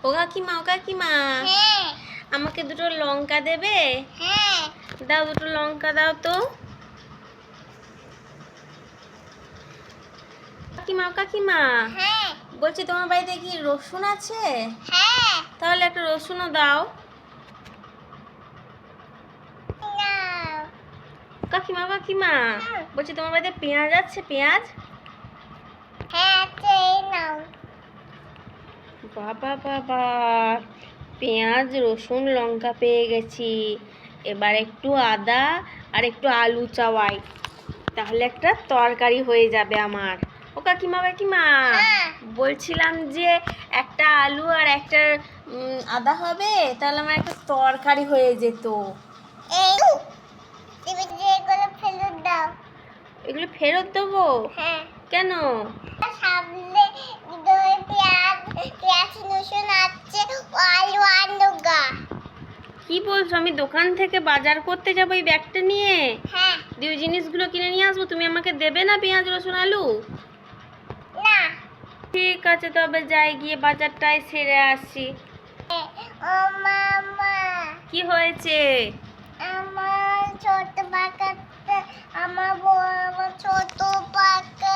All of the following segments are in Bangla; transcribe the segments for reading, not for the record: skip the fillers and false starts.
ও কাকিমা, ও কাকিমা, হ্যাঁ আমাকে দুটো লঙ্কা দেবে? হ্যাঁ দাও, দুটো লঙ্কা দাও তো। কাকিমা, ও কাকিমা, হ্যাঁ বলছি তোমার বাড়িতে কি রসুন আছে? হ্যাঁ তাহলে একটা রসুনও দাও। নাও। কাকিমা, কাকিমা, বলছি তোমার বাড়িতে পেঁয়াজ আছে? পেঁয়াজ? হ্যাঁ আছে, এই নাও। বাবা বাবা, পেঁয়াজ রসুন লঙ্কা পেয়ে গেছি। এবার একটু আদা আর একটু আলু চাওয়াই, তাহলে একটা তরকারি হয়ে যাবে আমার। ও কাকিমা, কাকিমা, হ্যাঁ। বলছিলাম যে একটা আলু আর একটা আদা হবে, তাহলে আমার একটা তরকারি হয়ে যেত। এই তুমি যেগুলো ফেরত দাও। এগুলো ফেরত দেবো? হ্যাঁ। কেন? সামনে দই পেঁয়াজ পেঁয়াজ রসুন আছে, আলু আনলো গা। কি বলছো? আমি দোকান থেকে বাজার করতে যাবো এই ব্যাগটা নিয়ে? হ্যাঁ। দিয়ে জিনিসগুলো কিনে নিয়ে আসবো, তুমি আমাকে দেবে না পেঁয়াজ রসুন আলু? না। ঠিক আছে, তবে যাই, গিয়ে বাজারটাই সেরে আসি। ও মামা, কি হয়েছে? আমার ছোট পাকাতে আমার ছোট পাকা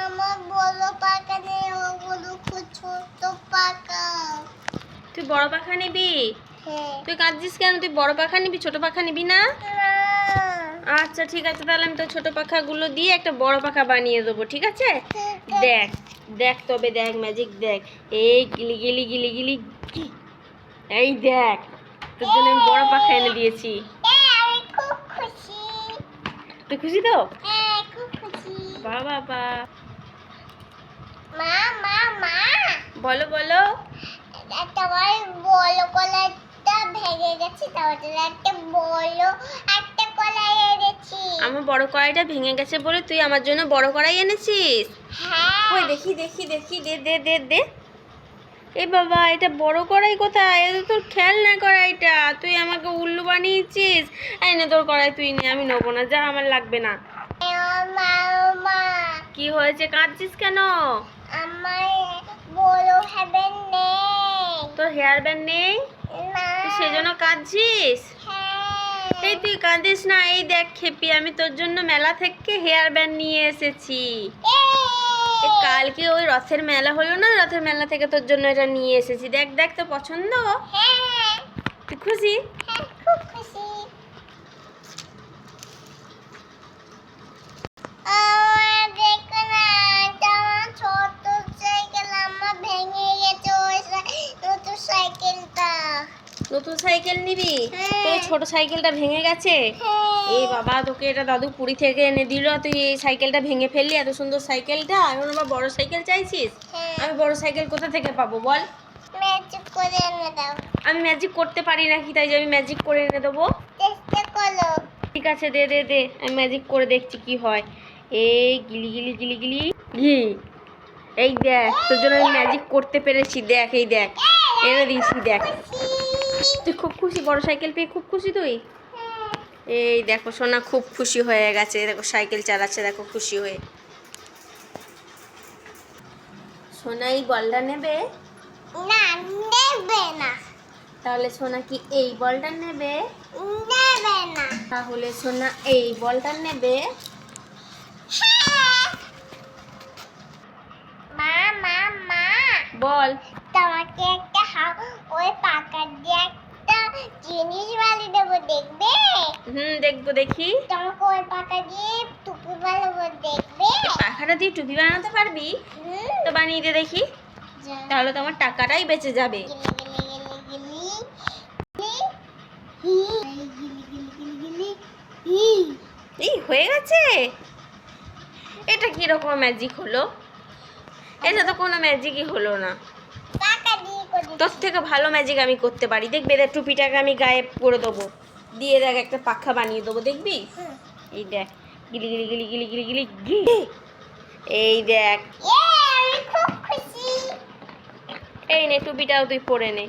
আমার বড় পাকা নেই, ওগুলো খুব ছোট পাকা। তুই বড় পাখা নিবি? হ্যাঁ। তুই কাঁদছিস কেন? তুই বড় পাখা নিবি, ছোট পাখা নিবি না? না। আচ্ছা ঠিক আছে, তাহলে আমি তো ছোট পাখাগুলো দিয়ে একটা বড় পাখা বানিয়ে দেবো, ঠিক আছে? ঠিক আছে। দেখ দেখ, তবে দেখ, ম্যাজিক দেখ। এই গিলি গিলি গিলি গিলি, এই দেখ, তোর জন্য আমি বড় পাখা এনে দিয়েছি। আমি খুব খুশি। তুই খুশি তো? হ্যাঁ, খুব খুশি। বাবা বা, মা মা মা, বলো বলো। তোমার বড় কলাইটা ভেঙে গেছে, তাহলে একটা কলাই এনেছি। আমার বড় কড়াইটা ভেঙে গেছে বলে তুই আমার জন্য বড় কড়াই এনেছিস? হ্যাঁ। ওই দেখি দেখি দেখি, দে দে দে দে। এ বাবা, এটা বড় কড়াই কোথায়? এটা তোর খেলনা কড়াইটা, তুই আমাকে উল্লু বানিয়েছিস। এই নে তোর কড়াই, তুই নে, আমি নেবো না, যা, আমার লাগবে না। ও মা ও মা, কি হয়েছে, কাঁদছিস কেন? আমার বড় হ্যাবেন নেই। তোর হেয়ার ব্যান্ড নেই? না। তুই সেজন্য কাঁদছিস? হ্যাঁ। এই তুই কাঁদিস না, এই দেখ খেপি, আমি তোর জন্য মেলা থেকে হেয়ার ব্যান্ড নিয়ে এসেছি। এই কালকে ওই রথের মেলা হলো না, রথের মেলা থেকে তোর জন্য এটা নিয়ে এসেছি। দেখ দেখ, তো পছন্দ? হ্যাঁ। তুই খুশি? হ্যাঁ, খুব খুশি। আমার দেখো না, এটা আমার ছোট সাইকেল, আমার ভেঙে গেছে ওই নতুন সাইকেলটা। নতুন সাইকেল নিবি? হ্যাঁ। তোর ছোট সাইকেলটা ভেঙে গেছে? হ্যাঁ। এই বাবা, তোকে এটা দাদু পুরী থেকে এনে দিল, তুই এই সাইকেলটা ভেঙে ফেললি, এত সুন্দর সাইকেলটা। এখন আবার বড় সাইকেল চাইছিস? হ্যাঁ। আমি বড় সাইকেল কোথা থেকে পাবো বল? ম্যাজিক করে এনে দাও। আমি ম্যাজিক করতে পারি নাকি তাই যে আমি ম্যাজিক করে এনে দেবো? চেষ্টা করো। ঠিক আছে, দে দে দে, আমি ম্যাজিক করে দেখছি কি হয়। এই গিলি গিলি গিলি গিলি ঘি, এই দেখ, তোর জন্য আমি ম্যাজিক করতে পেরেছি, দেখ, এই দেখ, এনে দিয়েছি, দেখ। তুই খুব খুশি? বড় সাইকেল পেয়ে খুব খুশি তুই? এই দেখো সোনা খুব খুশি হয়ে গেছে, দেখো সাইকেল চালাচ্ছে, দেখো খুশি হয়ে। সোনা এই বলটা নেবে? না, নেবে না। তাহলে সোনা কি এই বলটা নেবে? নেবে না। তাহলে সোনা এই বলটা নেবে? হ্যাঁ। মা মা মা, বল। তোমাকে একটা ওই পাকা দিয়ে একটা জিনিস বানিয়ে দেবো, দেখবে? দেখবো, দেখি। তোমাকে ওই পাকা দিয়ে টুপি বানাবো, দেখবে? এই পাখাটা দিয়ে টুপি বানাতে পারবি? তো বানিয়ে দে দেখি, তাহলে তো আমার টাকাটাই বেঁচে যাবে। এই হয়ে গেছে। এটা কি রকম ম্যাজিক হলো? এটা তো কোনো ম্যাজিকই হলো না। তোর থেকে ভালো ম্যাজিক আমি করতে পারি, দেখবি? দেখ, টুপিটাকে আমি গায়ে করে দেবো, দিয়ে দেখ একটা পাখা বানিয়ে দেবো, দেখবি? এই দেখ, গিলি গিলি গিলি গিলি গিলি গিলি গিলি, এই দেখ। এই নে টুপিটাও তুই পরে নে।